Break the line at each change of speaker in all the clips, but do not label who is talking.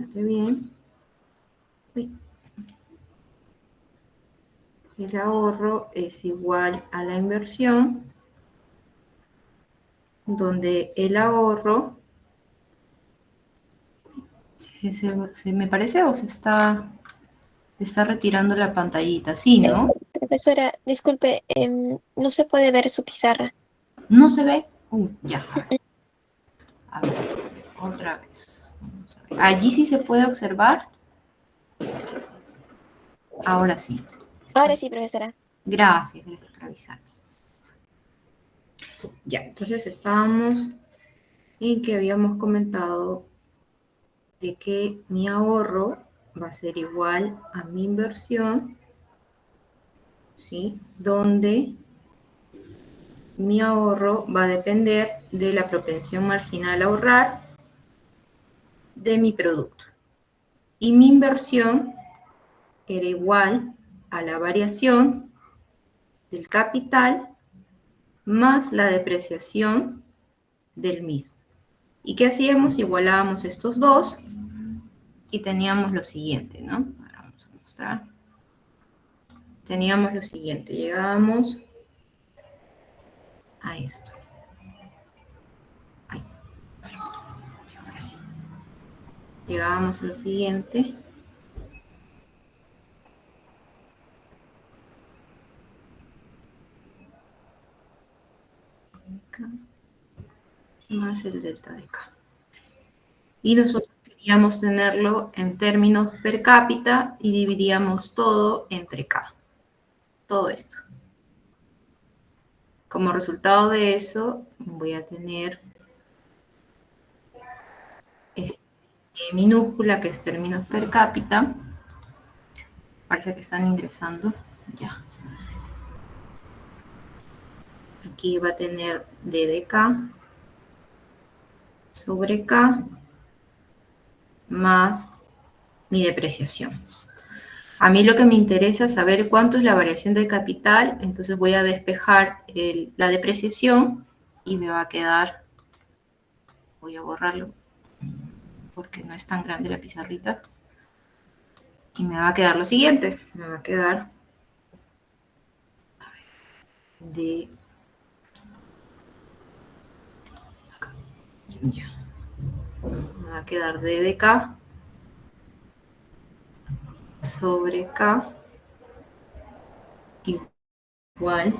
bastante bien. Uy. El ahorro es igual a la inversión, donde el ahorro, ¿se me parece o se está retirando la pantallita? Sí, ¿no?
Profesora, disculpe, no se puede ver su pizarra.
¿No se ve? Ya, a ver, otra vez. Vamos a ver. Allí sí se puede observar. Ahora sí.
Ahora sí, profesora.
Gracias por avisarme. Ya, entonces estábamos en que habíamos comentado de que mi ahorro va a ser igual a mi inversión, ¿sí? Donde mi ahorro va a depender de la propensión marginal a ahorrar de mi producto. Y mi inversión era igual a la variación del capital más la depreciación del mismo. ¿Y qué hacíamos? Igualábamos estos dos y teníamos lo siguiente, ¿no? Ahora vamos a mostrar. Teníamos lo siguiente, llegábamos a esto. Ay, ahora sí. Llegábamos a lo siguiente. Acá, más el delta de K. Y nosotros queríamos tenerlo en términos per cápita y dividíamos todo entre K. Todo esto. Como resultado de eso, voy a tener minúscula, que es términos per cápita. Parece que están ingresando. Ya. Aquí va a tener D de K sobre K más mi depreciación. A mí lo que me interesa es saber cuánto es la variación del capital, entonces voy a despejar la depreciación y me va a quedar, voy a borrarlo porque no es tan grande la pizarrita, y me va a quedar lo siguiente, me va a quedar de acá, ya. Me va a quedar D de K sobre K igual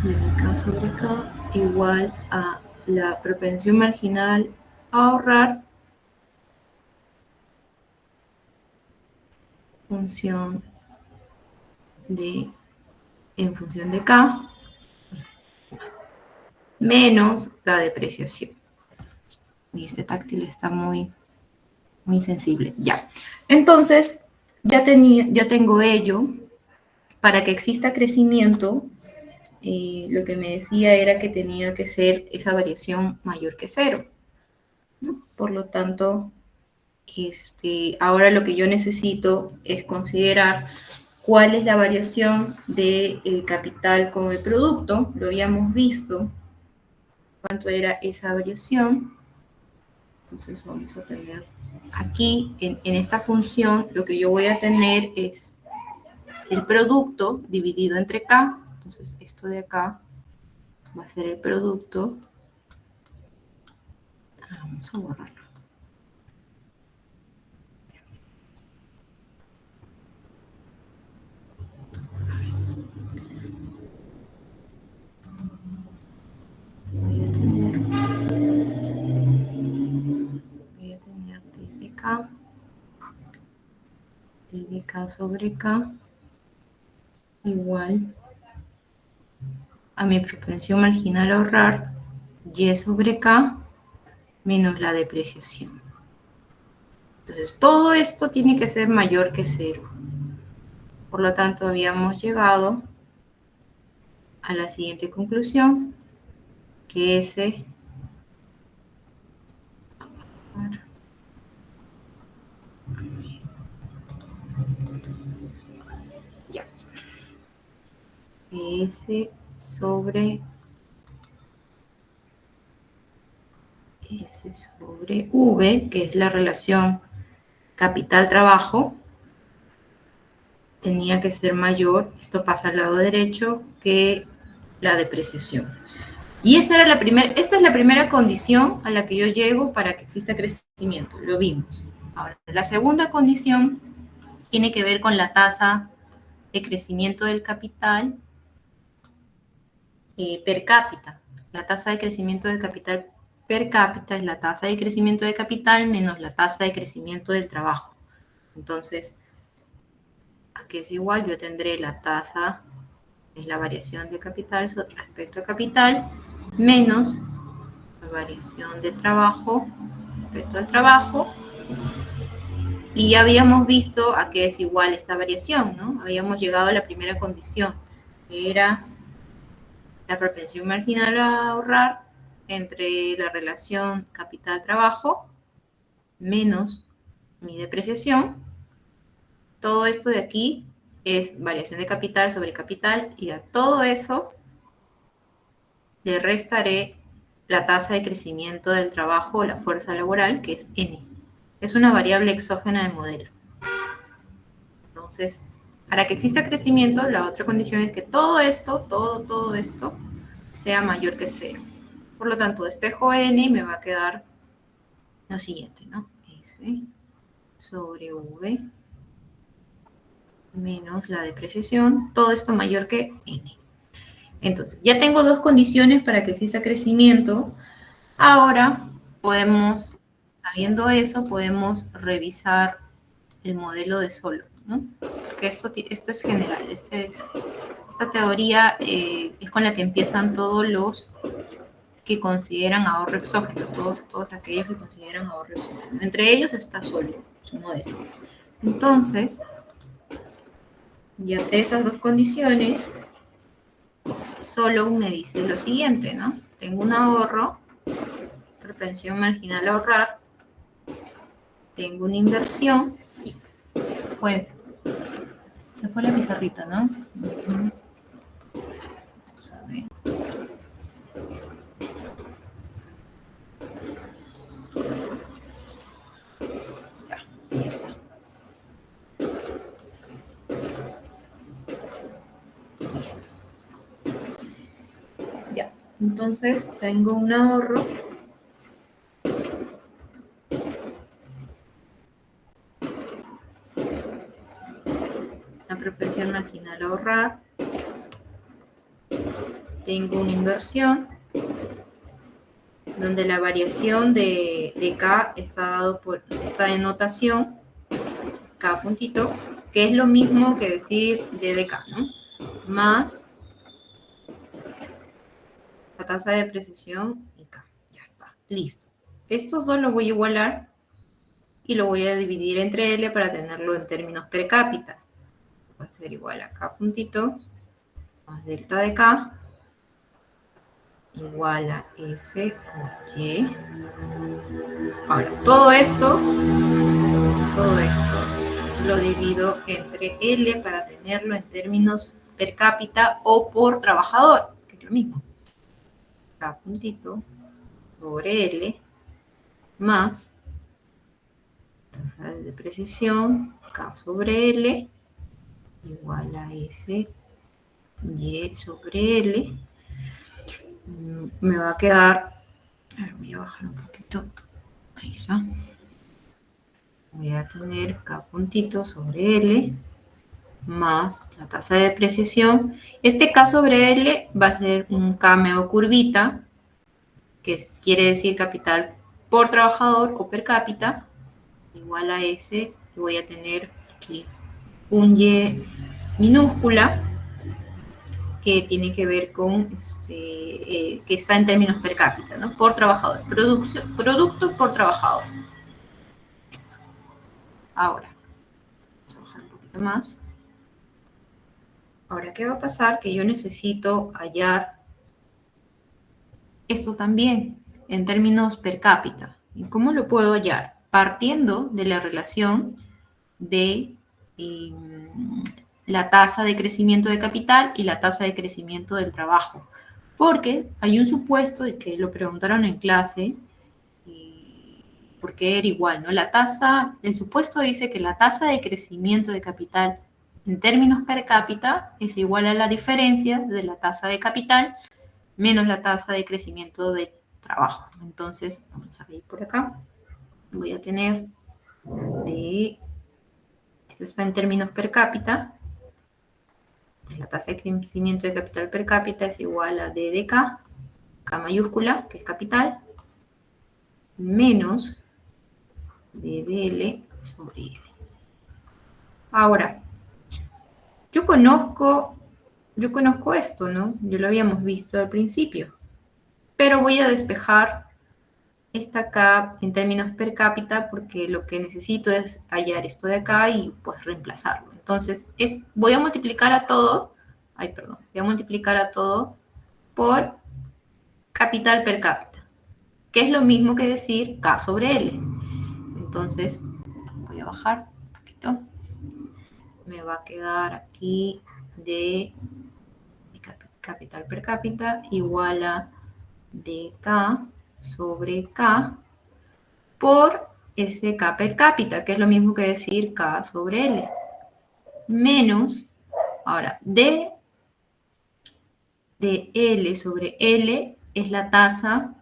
D de K sobre K igual a la propensión marginal a ahorrar función en función de K menos la depreciación. Y este táctil está muy, muy sensible. Ya. Entonces, ya tengo ello. Para que exista crecimiento, lo que me decía era que tenía que ser esa variación mayor que cero, ¿no? Por lo tanto, ahora lo que yo necesito es considerar cuál es la variación del capital con el producto. Lo habíamos visto, cuánto era esa variación. Entonces vamos a tener aquí, en esta función, lo que yo voy a tener es el producto dividido entre K. Entonces esto de acá va a ser el producto. Vamos a borrarlo. Voy a tener T de K sobre K igual a mi propensión marginal a ahorrar, Y sobre K menos la depreciación. Entonces, todo esto tiene que ser mayor que cero. Por lo tanto, habíamos llegado a la siguiente conclusión, que ese ya, S sobre sobre V, que es la relación capital-trabajo, tenía que ser mayor, esto pasa al lado derecho, que la depreciación. Y esta es la primera condición a la que yo llego para que exista crecimiento, lo vimos. Ahora, la segunda condición tiene que ver con la tasa de crecimiento del capital per cápita. La tasa de crecimiento del capital per cápita es la tasa de crecimiento de capital menos la tasa de crecimiento del trabajo. Entonces, aquí es igual, yo tendré la tasa, es la variación de capital respecto a capital, menos la variación de trabajo respecto al trabajo. Y ya habíamos visto a qué es igual esta variación, ¿no? Habíamos llegado a la primera condición, que era la propensión marginal a ahorrar entre la relación capital-trabajo menos mi depreciación. Todo esto de aquí es variación de capital sobre capital y a todo eso le restaré la tasa de crecimiento del trabajo o la fuerza laboral, que es N. Es una variable exógena del modelo. Entonces, para que exista crecimiento, la otra condición es que todo esto, todo esto, sea mayor que 0. Por lo tanto, despejo N y me va a quedar lo siguiente, ¿no? S sobre V menos la depreciación, todo esto mayor que N. Entonces, ya tengo dos condiciones para que exista crecimiento. Ahora podemos, sabiendo eso, podemos revisar el modelo de Solo, ¿no? Porque esto es general. Esta teoría es con la que empiezan todos los que consideran ahorro exógeno, todos aquellos que consideran ahorro exógeno. Entre ellos está Solo, su modelo. Entonces, ya sé esas dos condiciones, Solo me dice lo siguiente, ¿no? Tengo un ahorro, propensión marginal a ahorrar, tengo una inversión y se fue la pizarrita, ¿no? Vamos a ver. Ya, ahí está. Listo. Ya, entonces tengo un ahorro la propensión marginal a ahorrar, tengo una inversión donde la variación de K está dado por esta denotación, K puntito, que es lo mismo que decir D de K, ¿no? Más la tasa de depreciación y K. Ya está, listo. Estos dos los voy a igualar y lo voy a dividir entre L para tenerlo en términos per cápita. Va a ser igual a K puntito más delta de K igual a S por Y. Ahora, todo esto lo divido entre L para tenerlo en términos per cápita o por trabajador, que es lo mismo. K puntito sobre L más tasa de depreciación, K sobre L igual a S Y sobre L. Me va a quedar, a ver, voy a bajar un poquito, ahí está. Voy a tener K puntito sobre L más la tasa de depreciación. Este K sobre L va a ser un K medio curvita, que quiere decir capital por trabajador o per cápita, igual a S, y voy a tener aquí un Y minúscula, que tiene que ver con, que está en términos per cápita, ¿no? Por trabajador, producto por trabajador. Listo. Ahora, vamos a bajar un poquito más. Ahora, ¿qué va a pasar? Que yo necesito hallar esto también en términos per cápita. ¿Y cómo lo puedo hallar? Partiendo de la relación de la tasa de crecimiento de capital y la tasa de crecimiento del trabajo. Porque hay un supuesto de que lo preguntaron en clase, porque era igual, ¿no? La tasa, el supuesto dice que la tasa de crecimiento de capital en términos per cápita es igual a la diferencia de la tasa de capital menos la tasa de crecimiento del trabajo. Entonces, vamos a ir por acá. Voy a tener esto está en términos per cápita, la tasa de crecimiento de capital per cápita es igual a D de K mayúscula, que es capital, menos D de L sobre L. Ahora, yo conozco esto, ¿no? Yo lo habíamos visto al principio, pero voy a despejar esta acá en términos per cápita porque lo que necesito es hallar esto de acá y pues reemplazarlo. Entonces, voy a multiplicar a todo, voy a multiplicar a todo por capital per cápita, que es lo mismo que decir K sobre L. Entonces, voy a bajar un poquito. Me va a quedar aquí de capital per cápita igual a dk sobre K por ese K per cápita, que es lo mismo que decir K sobre L, menos, ahora, D de L sobre L es la tasa,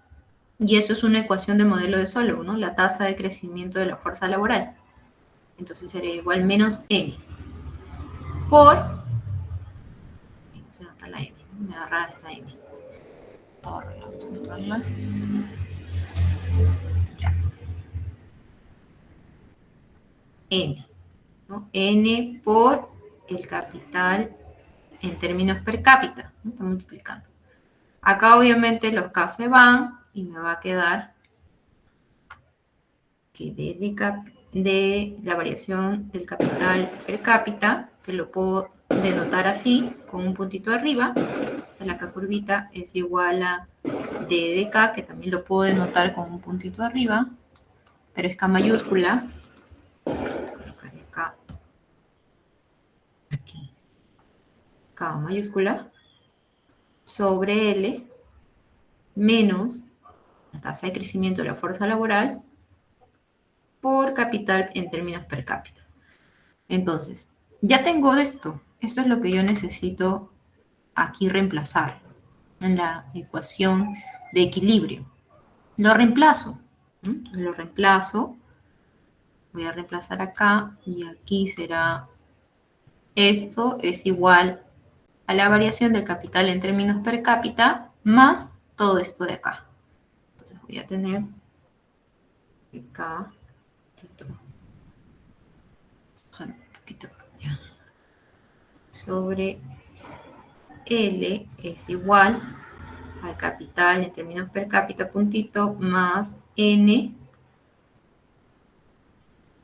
y eso es una ecuación del modelo de Solomon, ¿no? La tasa de crecimiento de la fuerza laboral. Entonces sería igual menos N por, no se nota la N, me va a agarrar esta N. Ahora vamos a borrarla. N, ¿no? N por el capital en términos per cápita, ¿no? Está multiplicando. Acá obviamente los K se van y me va a quedar que de la variación del capital per cápita, que lo puedo denotar así, con un puntito arriba, la K curvita es igual a D de K, que también lo puedo denotar con un puntito arriba, pero es K mayúscula. Colocaré acá, aquí, K mayúscula, sobre L, menos la tasa de crecimiento de la fuerza laboral por capital en términos per cápita. Entonces, ya tengo esto. Esto es lo que yo necesito aquí reemplazar en la ecuación de equilibrio. Lo reemplazo. Lo reemplazo. Voy a reemplazar acá y aquí será esto es igual a la variación del capital en términos per cápita más todo esto de acá. Entonces voy a tener acá un poquito ya, sobre L es igual al capital en términos per cápita puntito más N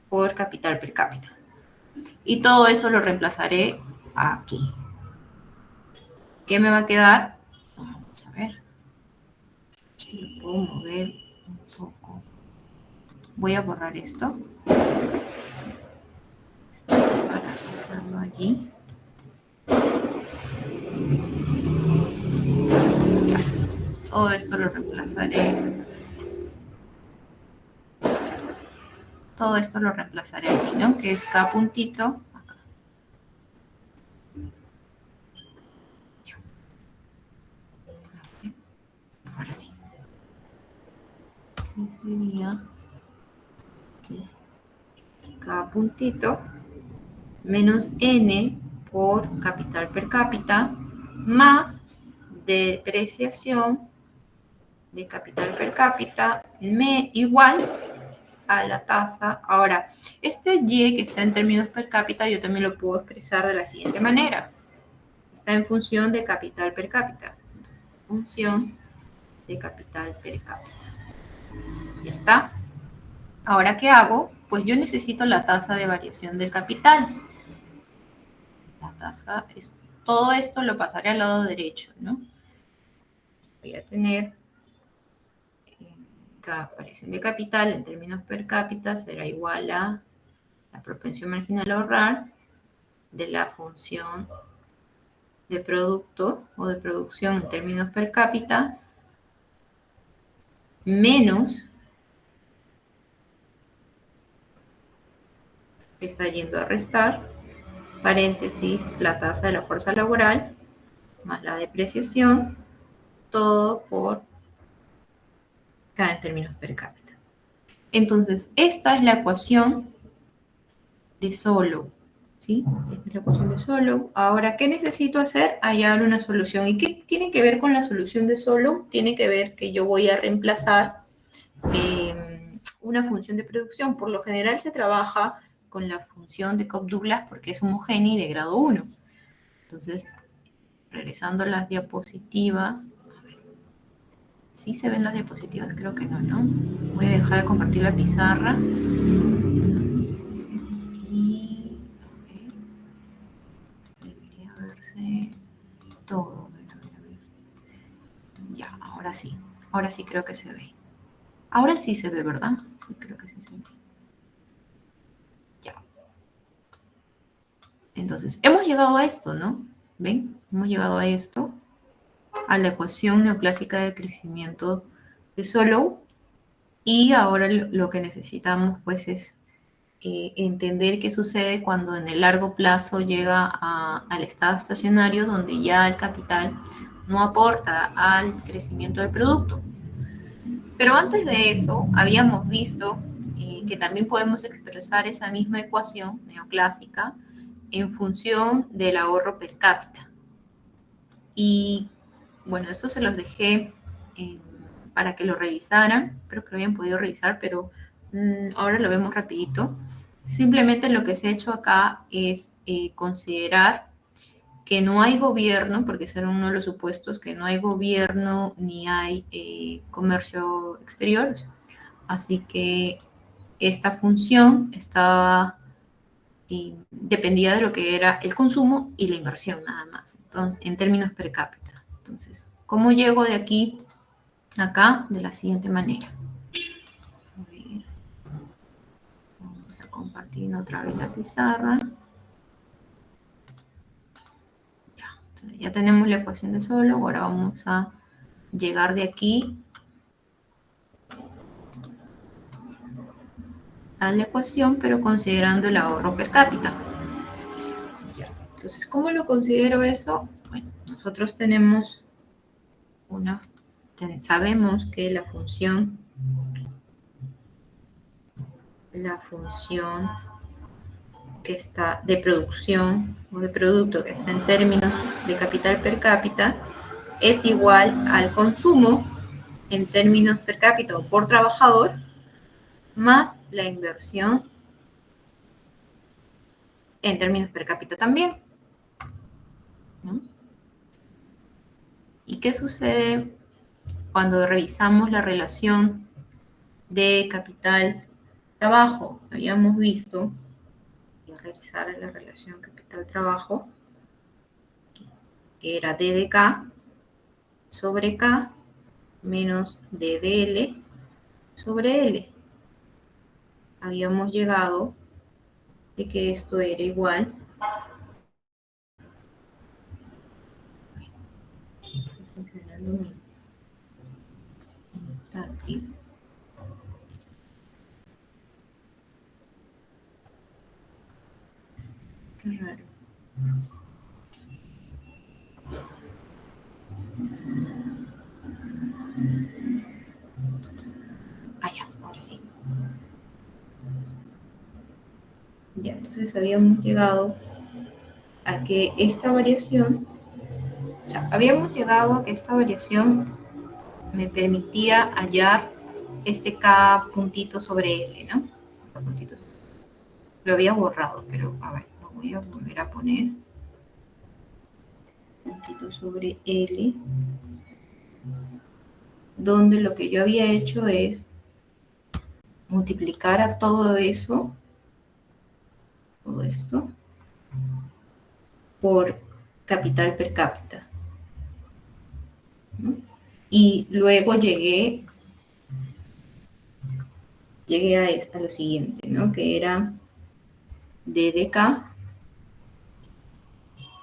por capital per cápita. Y todo eso lo reemplazaré aquí. ¿Qué me va a quedar? Vamos a ver si lo puedo mover un poco. Voy a borrar esto para hacerlo allí. Todo esto lo reemplazaré. Todo esto lo reemplazaré aquí, ¿no? Que es K puntito acá. Ahora sí. Y sería aquí. K puntito menos N por capital per cápita más depreciación de capital per cápita igual a la tasa. Ahora, este Y que está en términos per cápita yo también lo puedo expresar de la siguiente manera. Está en función de capital per cápita. Entonces, función de capital per cápita. Ya está. Ahora, ¿qué hago? Pues yo necesito la tasa de variación del capital. La tasa es, todo esto lo pasaré al lado derecho, ¿no? Voy a tener la variación de capital en términos per cápita será igual a la propensión marginal a ahorrar de la función de producto o de producción en términos per cápita menos está yendo a restar, paréntesis, la tasa de la fuerza laboral, más la depreciación, todo por cada en términos per cápita. Entonces, esta es la ecuación de Solow, ¿sí? Esta es la ecuación de Solow. Ahora, ¿qué necesito hacer? Hallar una solución. ¿Y qué tiene que ver con la solución de Solow? Tiene que ver que yo voy a reemplazar una función de producción. Por lo general se trabaja con la función de Cobb-Douglas porque es homogénea y de grado 1. Entonces, regresando a las diapositivas, a ver, ¿sí se ven las diapositivas? Creo que no, ¿no? Voy a dejar de compartir la pizarra. Y, a ver, debería verse todo. A ver, a ver, a ver. Ya, ahora sí creo que se ve. Ahora sí se ve, ¿verdad? Sí, creo que sí se ve. Ya. Entonces, hemos llegado a esto, ¿no? ¿Ven? Hemos llegado a esto, a la ecuación neoclásica de crecimiento de Solow. Y ahora lo que necesitamos, pues, es entender qué sucede cuando en el largo plazo llega al estado estacionario, donde ya el capital no aporta al crecimiento del producto. Pero antes de eso, habíamos visto que también podemos expresar esa misma ecuación neoclásica en función del ahorro per cápita. Y bueno, esto se los dejé para que lo revisaran. Espero que lo hayan podido revisar, pero ahora lo vemos rapidito. Simplemente lo que se ha hecho acá es considerar que no hay gobierno, porque ese era uno de los supuestos, que no hay gobierno ni hay comercio exterior. Así que esta función estaba dependía de lo que era el consumo y la inversión nada más, entonces, en términos per cápita. Entonces, ¿cómo llego de aquí a acá? De la siguiente manera. A ver, vamos a compartir otra vez la pizarra. Ya tenemos la ecuación de Solow, ahora vamos a llegar de aquí a la ecuación, pero considerando el ahorro per cápita. Ya. Entonces, ¿cómo lo considero eso? Bueno, nosotros tenemos sabemos que la función que está de producción o de producto que está en términos de capital per cápita es igual al consumo en términos per cápita o por trabajador más la inversión en términos per cápita también, ¿no? ¿Y qué sucede cuando revisamos la relación de capital-trabajo? Habíamos visto, voy a revisar la relación capital-trabajo, que era D de K sobre K menos D de L sobre L. Habíamos llegado de que esto era igual. Está funcionando mi táctil. Qué raro. Ah, ya, ahora sí. Ya, entonces habíamos llegado a que esta variación, o sea, habíamos llegado a que esta variación me permitía hallar este K puntito sobre L, ¿no? K puntito. Lo había borrado, pero a ver, lo voy a volver a poner. Puntito sobre L, donde lo que yo había hecho es multiplicar a todo eso, todo esto, por capital per cápita, ¿no? Y luego llegué a lo siguiente, ¿no? Que era D de K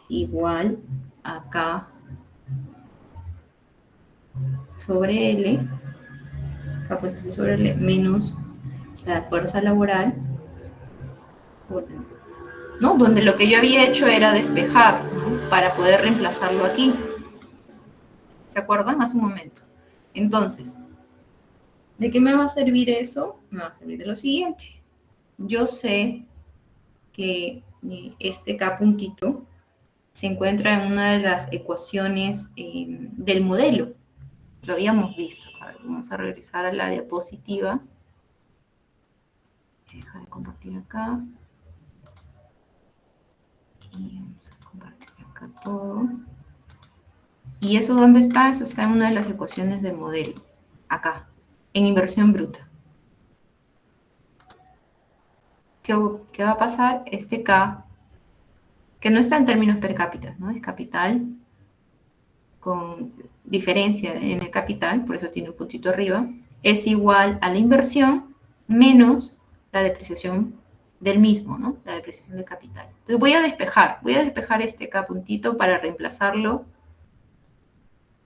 igual a K sobre L, K sobre L menos la fuerza laboral ¿no? Donde lo que yo había hecho era despejar, ¿no? Para poder reemplazarlo aquí. ¿Se acuerdan? Hace un momento. Entonces, ¿de qué me va a servir eso? Me va a servir de lo siguiente. Yo sé que este K puntito se encuentra en una de las ecuaciones del modelo. Lo habíamos visto. A ver, vamos a regresar a la diapositiva. Deja de compartir acá. Y vamos a compartir acá todo. ¿Y eso dónde está? Eso está en una de las ecuaciones del modelo. Acá, en inversión bruta. ¿Qué va a pasar? Este K, que no está en términos per cápita, ¿no? Es capital con diferencia en el capital, por eso tiene un puntito arriba, es igual a la inversión menos la depreciación del mismo, ¿no? La depreciación del capital. Entonces voy a despejar este K puntito para reemplazarlo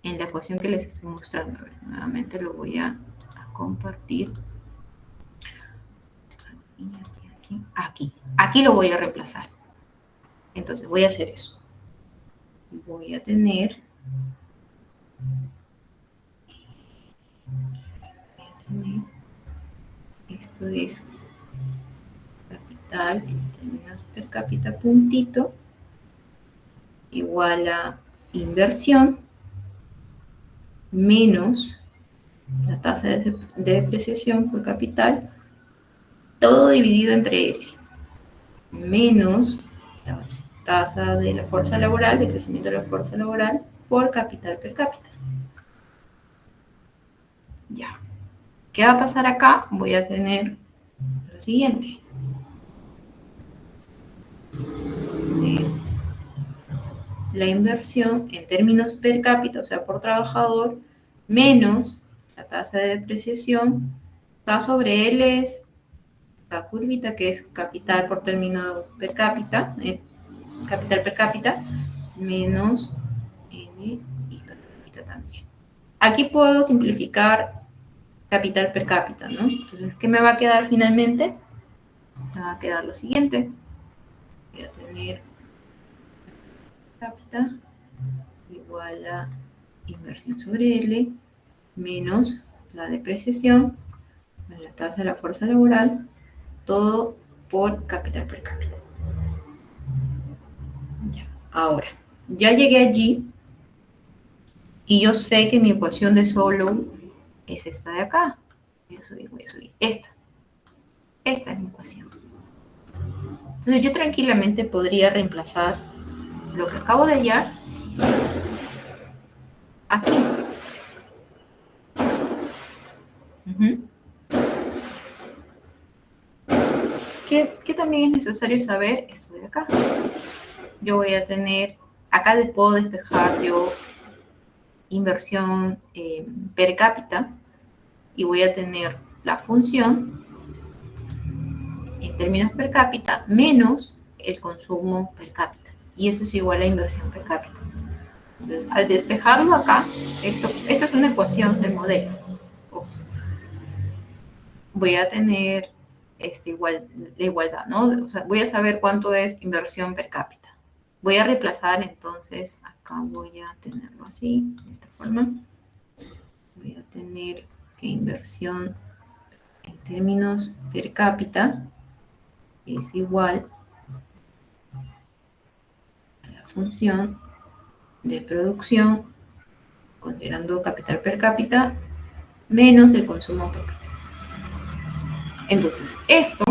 en la ecuación que les estoy mostrando. A ver, nuevamente lo voy a compartir. Aquí lo voy a reemplazar. Entonces voy a hacer eso. Voy a tener esto es capital en términos per cápita puntito igual a inversión menos la tasa de depreciación por capital, todo dividido entre L, menos la tasa de la fuerza laboral, de crecimiento de la fuerza laboral por capital per cápita. Ya. ¿Qué va a pasar acá? Voy a tener lo siguiente. La inversión en términos per cápita, o sea, por trabajador, menos la tasa de depreciación, K sobre L es la curvita que es capital por término per cápita, capital per cápita, menos N y cápita también. Aquí puedo simplificar capital per cápita, ¿no? Entonces, ¿qué me va a quedar finalmente? Me va a quedar lo siguiente. Voy a tener cápita igual a inversión sobre L menos la depreciación, la tasa de la fuerza laboral, todo por capital per cápita. Ya. Ahora, ya llegué allí y yo sé que mi ecuación de Solow es esta de acá. Voy a subir. Esta es mi ecuación. Entonces yo tranquilamente podría reemplazar lo que acabo de hallar aquí. ¿Qué también es necesario saber? Esto de acá. Yo voy a tener, acá puedo despejar yo inversión per cápita y voy a tener la función en términos per cápita menos el consumo per cápita. Y eso es igual a inversión per cápita. Entonces, al despejarlo acá, esto es una ecuación del modelo. Voy a tener la igualdad, ¿no? O sea, voy a saber cuánto es inversión per cápita. Voy a reemplazar entonces, acá voy a tenerlo así, de esta forma. Voy a tener que inversión en términos per cápita es igual a la función de producción, considerando capital per cápita, menos el consumo per cápita. Entonces, esto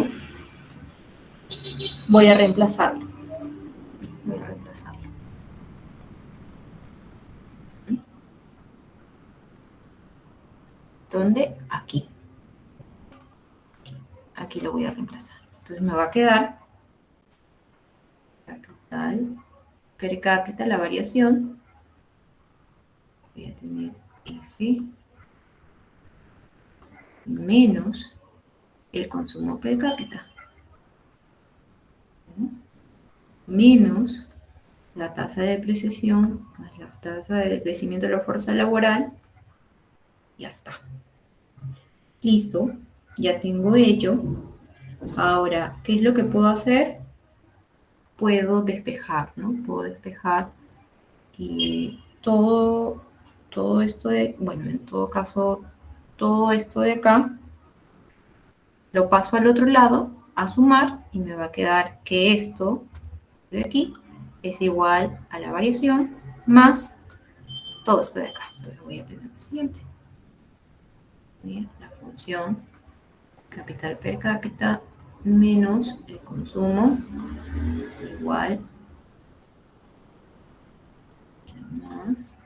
voy a reemplazarlo. ¿Dónde? Aquí. Aquí lo voy a reemplazar. Entonces me va a quedar capital per cápita, la variación. Voy a tener F menos el consumo per cápita. Menos la tasa de depreciación más la tasa de crecimiento de la fuerza laboral. Ya está. Listo. Ya tengo ello. Ahora, ¿qué es lo que puedo hacer? Puedo despejar, ¿no? Puedo despejar y todo esto de, bueno, en todo caso, todo esto de acá, lo paso al otro lado a sumar y me va a quedar que esto de aquí es igual a la variación más todo esto de acá. Entonces voy a tener lo siguiente. Bien, la función capital per cápita menos el consumo igual más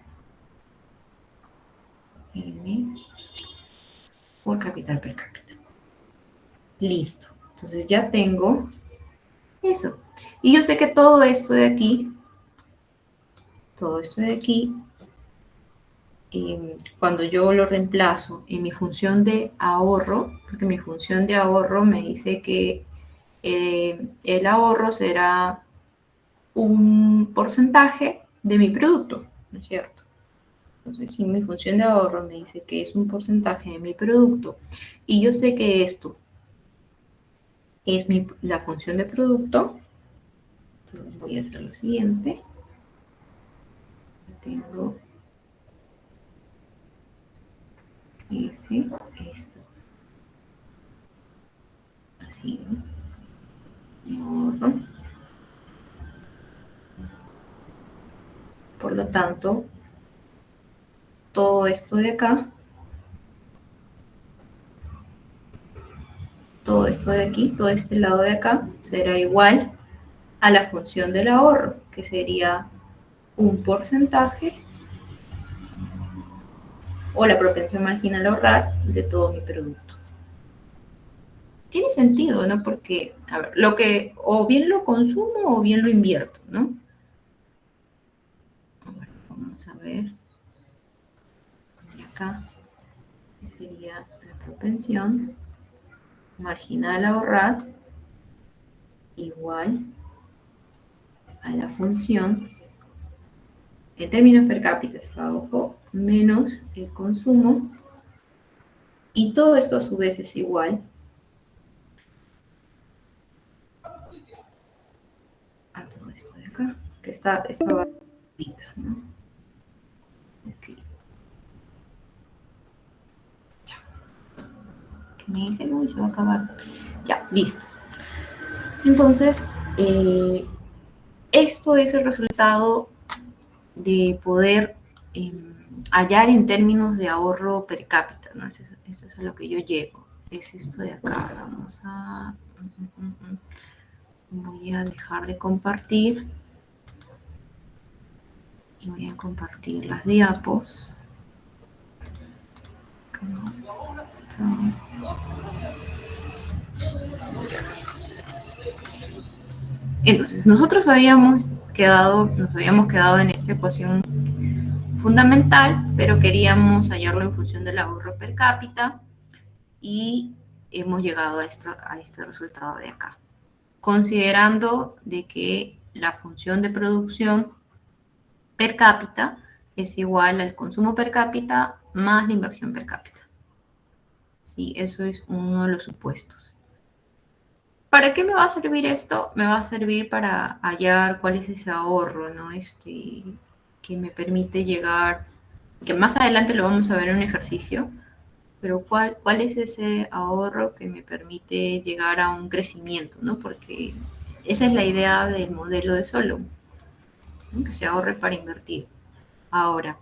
m por capital per cápita. Listo. Entonces ya tengo eso. Y yo sé que todo esto de aquí, cuando yo lo reemplazo en mi función de ahorro, porque mi función de ahorro me dice que el ahorro será un porcentaje de mi producto, ¿no es cierto? Entonces, si mi función de ahorro me dice que es un porcentaje de mi producto y yo sé que esto es la función de producto, entonces voy a hacer lo siguiente. Tengo esto, así, ¿no? Mi ahorro. Por lo tanto, todo esto de acá, todo esto de aquí, todo este lado de acá, será igual a la función del ahorro, que sería un porcentaje o la propensión marginal a ahorrar de todo mi producto. Tiene sentido, ¿no? Porque, a ver, lo que o bien lo consumo o bien lo invierto, ¿no? Ahora vamos a ver acá, que sería la propensión marginal a ahorrar igual a la función en términos per cápita, ojo, menos el consumo, y todo esto a su vez es igual a todo esto de acá, que está barrita, ¿no? Okay. ¿Qué me dice? Uy, se va a acabar. Ya, listo. Entonces, esto es el resultado de poder hallar en términos de ahorro per cápita, ¿no? Eso es a lo que yo llego. Es esto de acá. Vamos a... Voy a dejar de compartir y voy a compartir las diapos. Entonces, nos habíamos quedado en esta ecuación fundamental, pero queríamos hallarlo en función del ahorro per cápita y hemos llegado a este resultado de acá, considerando de que la función de producción per cápita es igual al consumo per cápita más la inversión per cápita. Sí, eso es uno de los supuestos. ¿Para qué me va a servir esto? Me va a servir para hallar cuál es ese ahorro, ¿no? Que me permite llegar, que más adelante lo vamos a ver en un ejercicio, pero cuál es ese ahorro que me permite llegar a un crecimiento, ¿no? Porque esa es la idea del modelo de Solomon, ¿no? Que se ahorre para invertir. Ahora,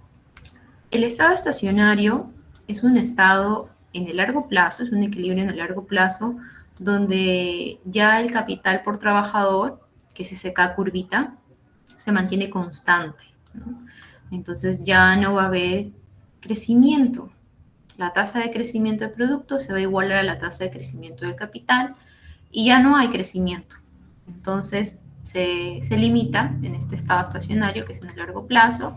el estado estacionario es un estado en el largo plazo, es un equilibrio en el largo plazo, donde ya el capital por trabajador, que es ese K curvita, se mantiene constante, ¿no? Entonces ya no va a haber crecimiento. La tasa de crecimiento del producto se va a igualar a la tasa de crecimiento del capital y ya no hay crecimiento. Entonces se limita en este estado estacionario, que es en el largo plazo,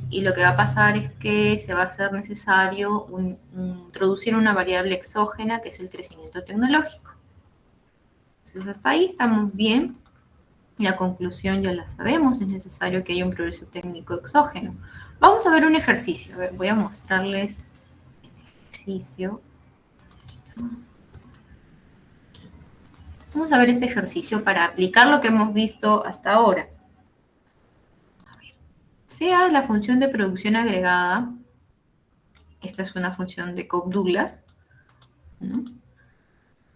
y lo que va a pasar es que se va a hacer necesario introducir una variable exógena, que es el crecimiento tecnológico. Entonces hasta ahí estamos bien. La conclusión ya la sabemos, es necesario que haya un progreso técnico exógeno. Vamos a ver un ejercicio. A ver, voy a mostrarles el ejercicio. Vamos a ver este ejercicio para aplicar lo que hemos visto hasta ahora. A ver, sea la función de producción agregada, esta es una función de Cobb-Douglas, ¿no?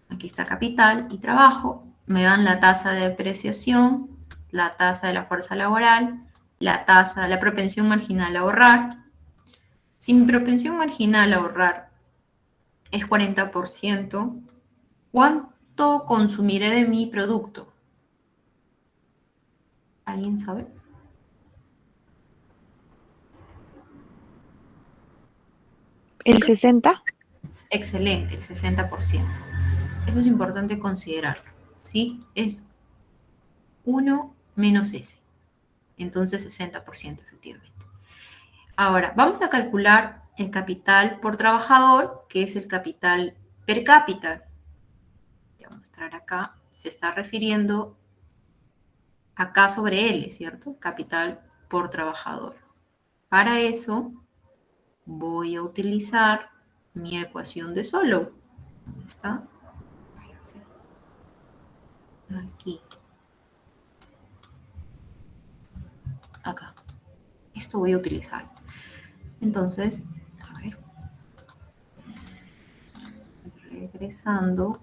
Aquí está capital y trabajo, me dan la tasa de depreciación, la tasa de la fuerza laboral, la tasa de la propensión marginal a ahorrar. Si mi propensión marginal a ahorrar es 40%, ¿cuánto consumiré de mi producto? ¿Alguien sabe?
¿El 60?
Excelente, el 60%. Eso es importante considerarlo, ¿sí? Es 1 menos S. Entonces 60% efectivamente. Ahora, vamos a calcular el capital por trabajador, que es el capital per cápita. Voy a mostrar acá, se está refiriendo a K sobre L, ¿cierto? Capital por trabajador. Para eso voy a utilizar mi ecuación de Solow. ¿Dónde está? Aquí. Acá. Esto voy a utilizar. Entonces, a ver. Regresando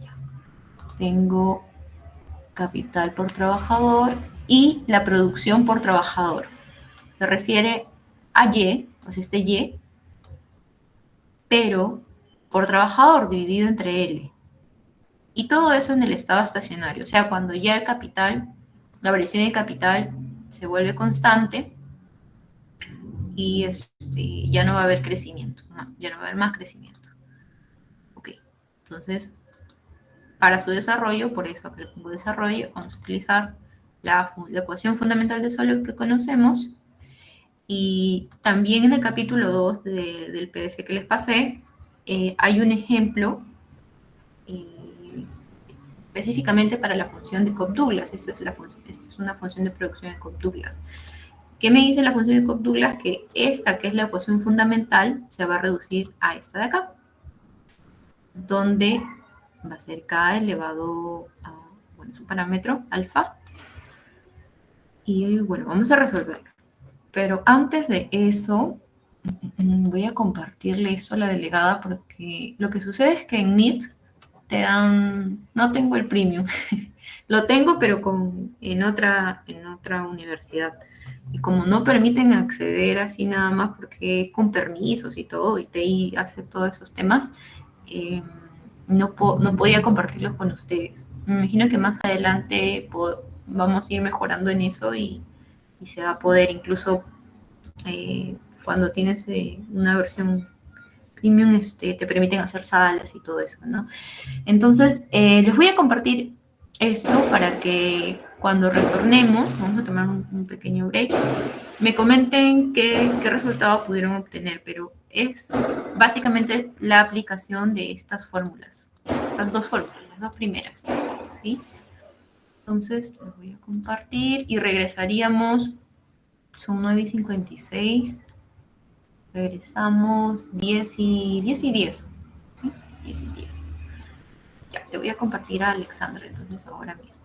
ya. Tengo capital por trabajador y la producción por trabajador. Se refiere a Y, o sea, este Y, pero por trabajador dividido entre L. Y todo eso en el estado estacionario. O sea, cuando ya el capital, la variación de capital se vuelve constante y ya no va a haber crecimiento. No, ya no va a haber más crecimiento. Ok, entonces, para su desarrollo, por eso acá le pongo desarrollo, vamos a utilizar la ecuación fundamental de Solow que conocemos. Y también en el capítulo 2 del PDF que les pasé, hay un ejemplo específicamente para la función de Cobb-Douglas. Esto es una función de producción de Cobb-Douglas. ¿Qué me dice la función de Cobb-Douglas? Que esta, que es la ecuación fundamental, se va a reducir a esta de acá, donde va a ser K elevado a, bueno, su parámetro, alfa. Y bueno, vamos a resolverlo. Pero antes de eso, voy a compartirle eso a la delegada porque lo que sucede es que en Meet te dan, no tengo el premium, lo tengo pero en otra universidad. Y como no permiten acceder así nada más porque es con permisos y todo, y TI hace todos esos temas, no podía compartirlos con ustedes. Me imagino que más adelante vamos a ir mejorando en eso y se va a poder incluso cuando tienes una versión premium, te permiten hacer salas y todo eso, ¿no? Entonces, les voy a compartir esto para que cuando retornemos, vamos a tomar un pequeño break, me comenten qué resultado pudieron obtener, pero es básicamente la aplicación de estas fórmulas, estas dos fórmulas, las dos primeras, ¿sí? Entonces, les voy a compartir y regresaríamos, son 9:56. Regresamos 10 y 10. ¿Sí? 10 y 10. Ya, le voy a compartir a Alexandra entonces ahora mismo.